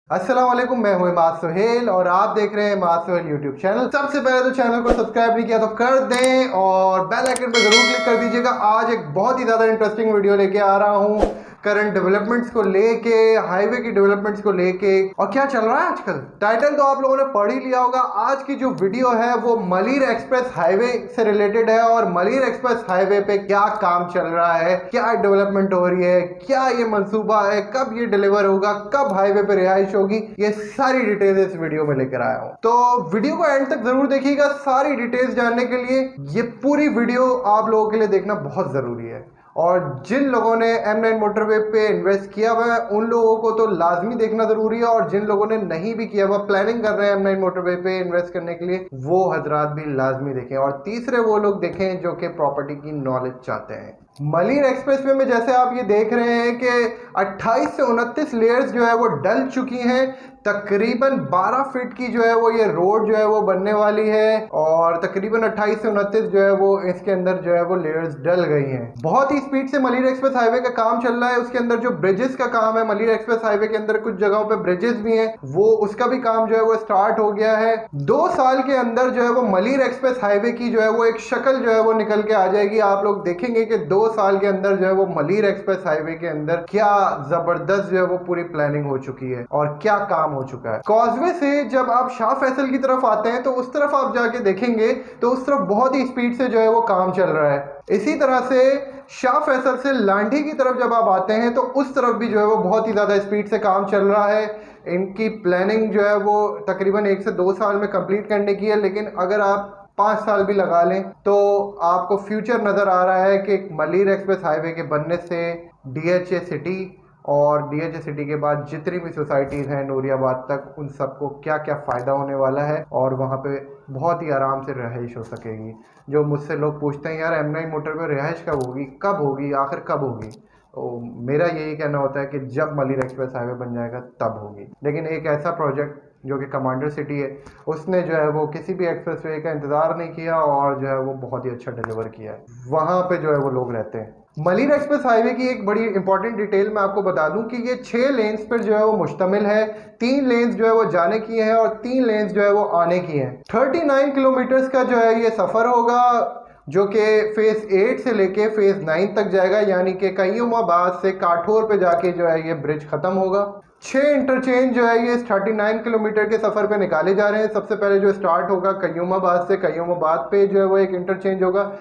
अस्सलाम वालेकुम, मैं हूं इमाद सुहेल और आप देख रहे हैं इमाद सुहेल यूट्यूब चैनल। सबसे पहले तो चैनल को सब्सक्राइब नहीं किया तो कर दें और बेल आइकन पर जरूर क्लिक कर दीजिएगा। आज एक बहुत ही ज़्यादा इंटरेस्टिंग वीडियो लेके आ रहा हूं करंट डेवलपमेंट्स को लेके, हाईवे की डेवलपमेंट्स को लेके और क्या चल रहा है आजकल। टाइटल तो आप लोगों ने पढ़ ही लिया होगा। आज की जो वीडियो है वो मलिर एक्सप्रेस हाईवे से रिलेटेड है और मलिर एक्सप्रेस हाईवे पे क्या काम चल रहा है, क्या डेवलपमेंट हो रही है, क्या ये मंसूबा है, कब ये डिलीवर होगा, कब हाईवे पे रिहाइश होगी, ये सारी डिटेल्स इस वीडियो में लेकर आया हूं। तो वीडियो को एंड तक जरूर देखिएगा। सारी डिटेल्स जानने के लिए ये पूरी वीडियो आप लोगों के लिए देखना बहुत जरूरी है। और जिन लोगों ने M9 मोटरवे पे इन्वेस्ट किया हुआ है उन लोगों को तो लाजमी देखना जरूरी है, और जिन लोगों ने नहीं भी किया हुआ, प्लानिंग कर रहे हैं M9 मोटरवे पे इन्वेस्ट करने के लिए, वो हजरात भी लाजमी देखें। और तीसरे वो लोग देखें जो कि प्रॉपर्टी की नॉलेज चाहते हैं। मलिर एक्सप्रेस वे में जैसे आप ये देख रहे हैं कि 28 से 29 लेयर्स जो है वो डल चुकी हैं। तकरीबन 12 फीट की जो है वो ये रोड जो है वो बनने वाली है और तकरीबन 28 से 29 जो है वो इसके अंदर जो है वो लेयर्स डल गई हैं। बहुत ही स्पीड से मलिर एक्सप्रेस हाईवे का काम चल रहा है। उसके अंदर जो ब्रिजेस का काम है, मलिर एक्सप्रेस हाईवे के अंदर कुछ जगहों पे ब्रिजेस भी हैं, वो उसका भी काम जो है वो स्टार्ट हो गया है। 2 साल के अंदर जो है वो मलिर एक्सप्रेस हाईवे की जो है वो एक शक्ल जो है वो निकल के आ जाएगी। आप लोग देखेंगे कि 2 साल के अंदर जो है वो मलिर एक्सप्रेस हाईवे के अंदर क्या जबरदस्त जो है वो पूरी प्लानिंग हो चुकी है और क्या काम हो चुका है। कॉजवे से जब आप शाह फैसल की तरफ आते हैं तो उस तरफ आप जाके देखेंगे तो उस तरफ बहुत ही स्पीड से जो है वो काम चल रहा है। इसी तरह से शाह फैसल से लांढी की तरफ जब आप आते हैं तो उस तरफ भी जो है वो बहुत ही ज़्यादा स्पीड से काम चल रहा है। इनकी प्लानिंग जो है वो तकरीबन 1 से 2 साल में कंप्लीट करने की है, लेकिन अगर आप 5 साल भी लगा लें तो आपको फ्यूचर नज़र आ रहा है कि मलिर एक्सप्रेस हाईवे के बनने से DHA सिटी और DHA सिटी के बाद जितनी भी सोसाइटीज़ हैं नूरियाबाद तक, उन सबको क्या क्या फ़ायदा होने वाला है और वहाँ पे बहुत ही आराम से रिहाइश हो सकेगी। जो मुझसे लोग पूछते हैं यार M9 मोटर पे रिहाइश कब होगी, कब होगी, आखिर कब होगी, तो मेरा यही कहना होता है कि जब मलिर एक्सप्रेस हाईवे बन जाएगा तब होगी। लेकिन एक ऐसा प्रोजेक्ट जो कि कमांडर सिटी है, उसने जो है वो किसी भी एक्सप्रेस वे का इंतज़ार नहीं किया और जो है वो बहुत ही अच्छा डिलीवर किया है। वहाँ पे जो है वो लोग रहते हैं। मलिर एक्सप्रेस हाईवे की एक बड़ी इंपॉर्टेंट डिटेल मैं आपको बता दूं कि ये 6 लेन्स पर जो है वो मुश्तमिल है। 3 लेन्स जो है वो जाने की हैं और 3 लेन्स जो है वो आने की हैं। 39 किलोमीटर्स का जो है ये सफ़र होगा जो कि फेज़ 8 से लेके फेज़ 9 तक जाएगा, यानी कि कयूमाबाद से काठोर पे जाके जो है ये ब्रिज ख़त्म होगा। 6 इंटरचेंज जो है ये 39 किलोमीटर के सफ़र पे निकाले जा रहे हैं। सबसे पहले जो स्टार्ट होगा कयूमाबाद से, कयूमाबाद पे जो है वो एक इंटरचेंज होगा।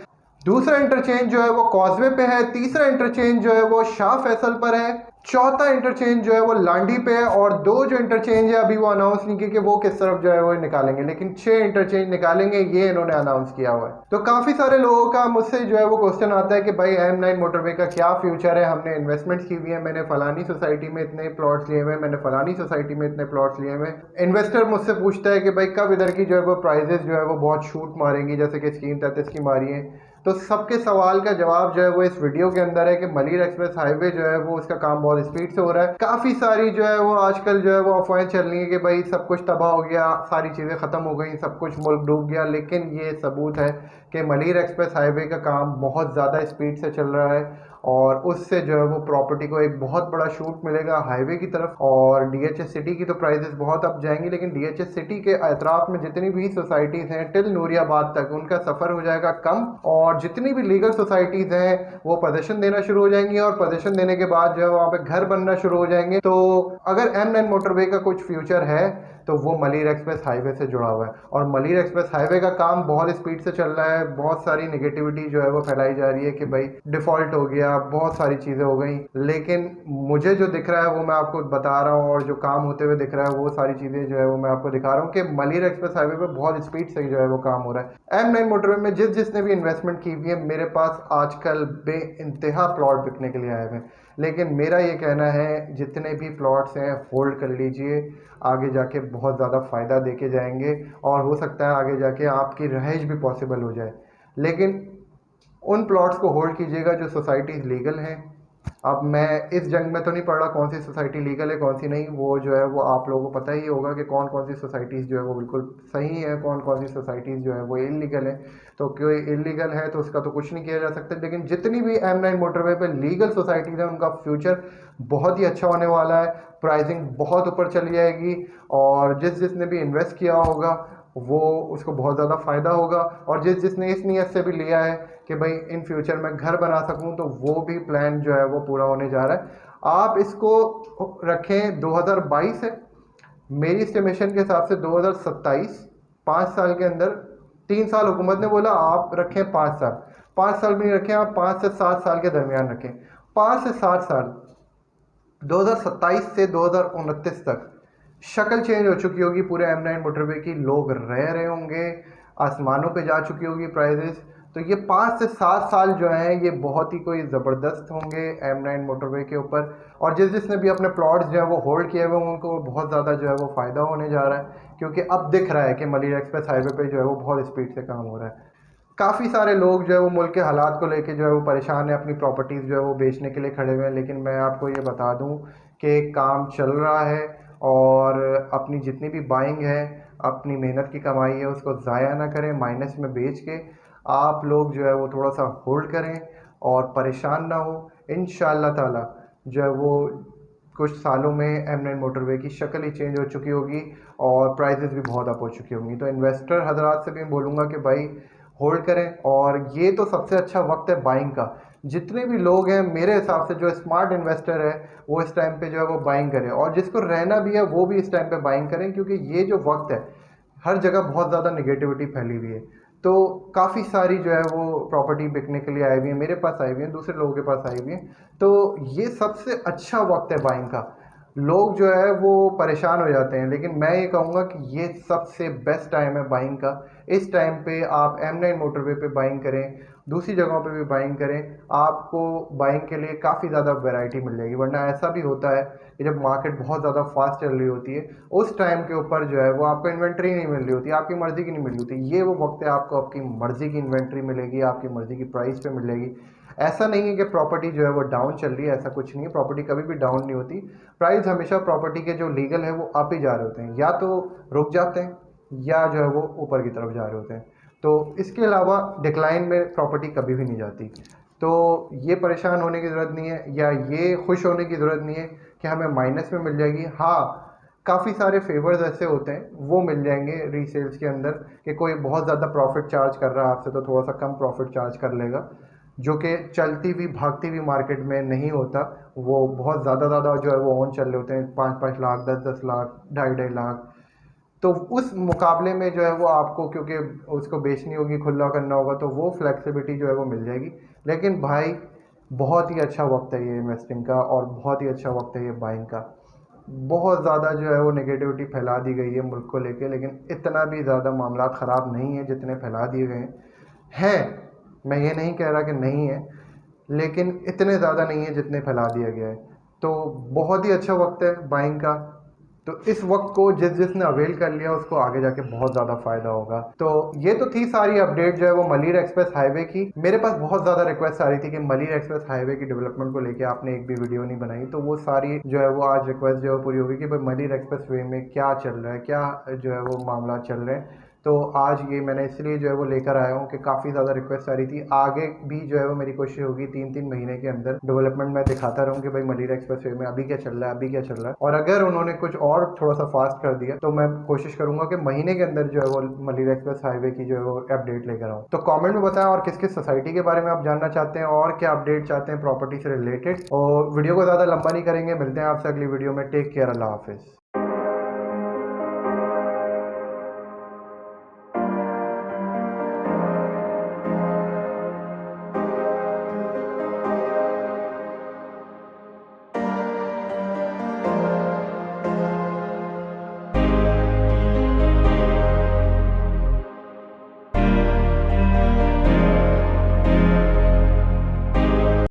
दूसरा इंटरचेंज जो है वो कॉजवे पे है। तीसरा इंटरचेंज जो है वो शाह फैसल पर है। चौथा इंटरचेंज जो है वो लांडी पे है और 2 जो इंटरचेंज है अभी वो अनाउंस नहीं किए कि वो किस तरफ जो है वो निकालेंगे, लेकिन 6 इंटरचेंज निकालेंगे, ये इन्होंने अनाउंस किया हुआ है। तो काफ़ी सारे लोगों का मुझसे जो है वो क्वेश्चन आता है कि भाई M9 मोटरवे का क्या फ्यूचर है, हमने इन्वेस्टमेंट्स की हुई है, मैंने फलानी सोसाइटी में इतने प्लॉट्स लिए हुए, मैंने फलानी सोसाइटी में इतने प्लॉट्स लिए हुए। इन्वेस्टर मुझसे पूछता है कि भाई कब इधर की जो है वो प्राइजेस जो है वो बहुत शूट मारेंगी, जैसे कि स्कीम 33 की मारी है। तो सबके सवाल का जवाब जो है वो इस वीडियो के अंदर है कि मलिर एक्सप्रेस हाईवे जो है वो उसका काम बहुत स्पीड से हो रहा है। काफ़ी सारी जो है वो आजकल जो है वो अफवाहें चल रही है कि भाई सब कुछ तबाह हो गया, सारी चीज़ें ख़त्म हो गई, सब कुछ मुल्क डूब गया, लेकिन ये सबूत है कि मलिर एक्सप्रेस हाईवे का काम बहुत ज़्यादा स्पीड से चल रहा है और उससे जो है वो प्रॉपर्टी को एक बहुत बड़ा शूट मिलेगा हाईवे की तरफ। और DHA सिटी की तो प्राइसेस बहुत अप जाएंगी, लेकिन DHA सिटी के अतराफ में जितनी भी सोसाइटीज़ हैं टिल नूरियाबाद तक उनका सफ़र हो जाएगा कम, और जितनी भी लीगल सोसाइटीज़ हैं वो पोजीशन देना शुरू हो जाएंगी और पोजीशन देने के बाद जो है वहाँ पे घर बनना शुरू हो जाएंगे। तो अगर M9 मोटरवे का कुछ फ्यूचर है तो वो मलिर एक्सप्रेस हाईवे से जुड़ा हुआ है। और मलिर एक्सप्रेस हाईवे का काम बहुत स्पीड से चल रहा है। बहुत सारी नेगेटिविटी जो है वो फैलाई जा रही है कि भाई डिफ़ॉल्ट हो गया, बहुत सारी चीज़ें हो गई, लेकिन मुझे जो दिख रहा है वो मैं आपको बता रहा हूँ और जो काम होते हुए दिख रहा है वो सारी चीज़ें जो है वो मैं आपको दिखा रहा हूँ कि मलिर एक्सप्रेस हाईवे पे बहुत स्पीड से जो है वो काम हो रहा है। M9 मोटरवे में जिसने भी इन्वेस्टमेंट की हुई है, मेरे पास आजकल बेइंतहा प्लॉट बिकने के लिए आए हुए हैं, लेकिन मेरा ये कहना है जितने भी प्लॉट्स हैं होल्ड कर लीजिए, आगे जाके बहुत ज़्यादा फ़ायदा देके जाएंगे और हो सकता है आगे जाके आपकी रहाइश भी पॉसिबल हो जाए। लेकिन उन प्लॉट्स को होल्ड कीजिएगा जो सोसाइटीज़ लीगल हैं, अब मैं इस जंग में तो नहीं पड़ रहा कौन सी सोसाइटी लीगल है कौन सी नहीं, वो जो है वो आप लोगों को पता ही होगा कि कौन कौन सी सोसाइटीज़ जो है वो बिल्कुल सही है, कौन कौन सी सोसाइटीज़ जो है वो इलीगल है। तो कोई इलीगल है तो उसका तो कुछ नहीं किया जा सकता, लेकिन जितनी भी M9 मोटरवे पे लीगल सोसाइटीज़ हैं उनका फ्यूचर बहुत ही अच्छा होने वाला है। प्राइसिंग बहुत ऊपर चली जाएगी और जिसने भी इन्वेस्ट किया होगा वो उसको बहुत ज़्यादा फ़ायदा होगा, और जिसने इस नीयत से भी लिया है कि भाई इन फ्यूचर में घर बना सकूं तो वो भी प्लान जो है वो पूरा होने जा रहा है। आप इसको रखें 2022 है, मेरी एस्टिमेशन के हिसाब से 2027, 5 साल के अंदर, 3 साल हुकूमत ने बोला, आप रखें 5 साल, 5 साल भी नहीं रखें, आप 5 से 7 साल के दरमियान रखें। 5 से 7 साल, 2027 से 2029 तक शक्ल चेंज हो चुकी होगी पूरे M9 मोटरवे की, लोग रह रहे होंगे, आसमानों पे जा चुकी होगी प्राइजेस। तो ये 5 से 7 साल जो हैं ये बहुत ही कोई ज़बरदस्त होंगे M9 मोटरवे के ऊपर। और जिसने भी अपने प्लॉट्स जो है वो होल्ड किए हुए हैं उनको बहुत ज़्यादा जो है वो फ़ायदा होने जा रहा है, क्योंकि अब दिख रहा है कि मलिर एक्सप्रेस हाईवे पे जो है वो बहुत स्पीड से काम हो रहा है। काफ़ी सारे लोग जो है वो मुल्क के हालात को लेके जो है वो परेशान है, अपनी प्रॉपर्टीज़ जो है वो बेचने के लिए खड़े हुए हैं, लेकिन मैं आपको ये बता दूं कि काम चल रहा है। और अपनी जितनी भी बाइंग है, अपनी मेहनत की कमाई है, उसको ज़ाया ना करें माइनस में बेच के। आप लोग जो है वो थोड़ा सा होल्ड करें और परेशान ना हो। इंशाअल्लाह ताला जो है वो कुछ सालों में M9 मोटरवे की शक्ल ही चेंज हो चुकी होगी और प्राइसेस भी बहुत अप हो चुकी होंगी। तो इन्वेस्टर हजरात से भी बोलूँगा कि भाई होल्ड करें, और ये तो सबसे अच्छा वक्त है बाइंग का। जितने भी लोग हैं मेरे हिसाब से जो स्मार्ट इन्वेस्टर है वो इस टाइम पे जो है वो बाइंग करें, और जिसको रहना भी है वो भी इस टाइम पे बाइंग करें, क्योंकि ये जो वक्त है हर जगह बहुत ज़्यादा निगेटिविटी फैली हुई है। तो काफ़ी सारी जो है वो प्रॉपर्टी बिकने के लिए आई हुई है, मेरे पास आई हुई है, दूसरे लोगों के पास आई हुई है। तो ये सबसे अच्छा वक्त है बाइंग का। लोग जो है वो परेशान हो जाते हैं, लेकिन मैं ये कहूँगा कि ये सबसे बेस्ट टाइम है बाइंग का। इस टाइम पे आप M9 मोटरवे पे बाइंग करें, दूसरी जगहों पे भी बाइंग करें, आपको बाइंग के लिए काफ़ी ज़्यादा वैरायटी मिल जाएगी। वरना ऐसा भी होता है कि जब मार्केट बहुत ज़्यादा फास्ट चल रही होती है उस टाइम के ऊपर जो है वो आपको इन्वेंट्री नहीं मिल रही होती, आपकी मर्ज़ी की नहीं मिल रही होती। ये वो वक्त है आपको आपकी मर्ज़ी की इन्वेंट्री मिलेगी, आपकी मर्ज़ी की प्राइस पे मिलेगी। ऐसा नहीं है कि प्रॉपर्टी जो है वो डाउन चल रही है, ऐसा कुछ नहीं है, प्रॉपर्टी कभी भी डाउन नहीं होती। प्राइस हमेशा प्रॉपर्टी के जो लीगल है वो अप ही जा रहे होते हैं, या तो रुक जाते हैं या जो है वो ऊपर की तरफ जा रहे होते हैं। तो इसके अलावा डिक्लाइन में प्रॉपर्टी कभी भी नहीं जाती। तो ये परेशान होने की ज़रूरत नहीं है, या ये खुश होने की ज़रूरत नहीं है कि हमें माइनस में मिल जाएगी। हाँ, काफ़ी सारे फेवर्स ऐसे होते हैं वो मिल जाएंगे रीसेल्स के अंदर, कि कोई बहुत ज़्यादा प्रॉफिट चार्ज कर रहा है आपसे तो थोड़ा सा कम प्रॉफिट चार्ज कर लेगा, जो कि चलती हुई भागती हुई मार्केट में नहीं होता। वो बहुत ज़्यादा जो है वो ओन चल रहे होते हैं, 5-5 लाख, 10-10 लाख, 2.5-2.5 लाख। तो उस मुकाबले में जो है वो आपको, क्योंकि उसको बेचनी होगी, खुला करना होगा, तो वो फ्लेक्सिबिलिटी जो है वो मिल जाएगी। लेकिन भाई बहुत ही अच्छा वक्त है ये इन्वेस्टिंग का, और बहुत ही अच्छा वक्त है ये बाइंग का। बहुत ज़्यादा जो है वो नेगेटिविटी फैला दी गई है मुल्क को लेके, लेकिन इतना भी ज़्यादा मामला ख़राब नहीं है जितने फैला दिए गए हैं। मैं ये नहीं कह रहा कि नहीं है, लेकिन इतने ज़्यादा नहीं है जितने फैला दिया गया है। तो बहुत ही अच्छा वक्त है बाइंग का। तो इस वक्त को जिसने अवेल कर लिया उसको आगे जाके बहुत ज़्यादा फ़ायदा होगा। तो ये तो थी सारी अपडेट जो है वो मलिर एक्सप्रेस हाईवे की। मेरे पास बहुत ज़्यादा रिक्वेस्ट आ रही थी कि मलिर एक्सप्रेस हाईवे की डेवलपमेंट को लेके आपने एक भी वीडियो नहीं बनाई, तो वो सारी जो है वो आज रिक्वेस्ट जो है पूरी होगी कि भाई मलिर एक्सप्रेस वे में क्या चल रहा है, क्या जो है वो मामला चल रहे हैं। तो आज ये मैंने इसलिए जो है वो लेकर आया हूँ कि काफ़ी ज़्यादा रिक्वेस्ट आ रही थी। आगे भी जो है वो मेरी कोशिश होगी 3-3 महीने के अंदर डेवलपमेंट में दिखाता रहूँ कि भाई मलिर एक्सप्रेस वे में अभी क्या चल रहा है, अभी क्या चल रहा है। और अगर उन्होंने कुछ और थोड़ा सा फास्ट कर दिया तो मैं कोशिश करूँगा कि महीने के अंदर जो है वो मलिर एक्सप्रेस हाईवे की जो है वो अपडेट लेकर आऊँ। तो कॉमेंट में बताएं और किस किस सोसाइटी के बारे में आप जानना चाहते हैं और क्या अपडेट चाहते हैं प्रॉपर्टी से रिलेटेड। और वीडियो को ज़्यादा लंबा नहीं करेंगे, मिलते हैं आपसे अगली वीडियो में। टेक केयर, अल्लाह हाफिज़।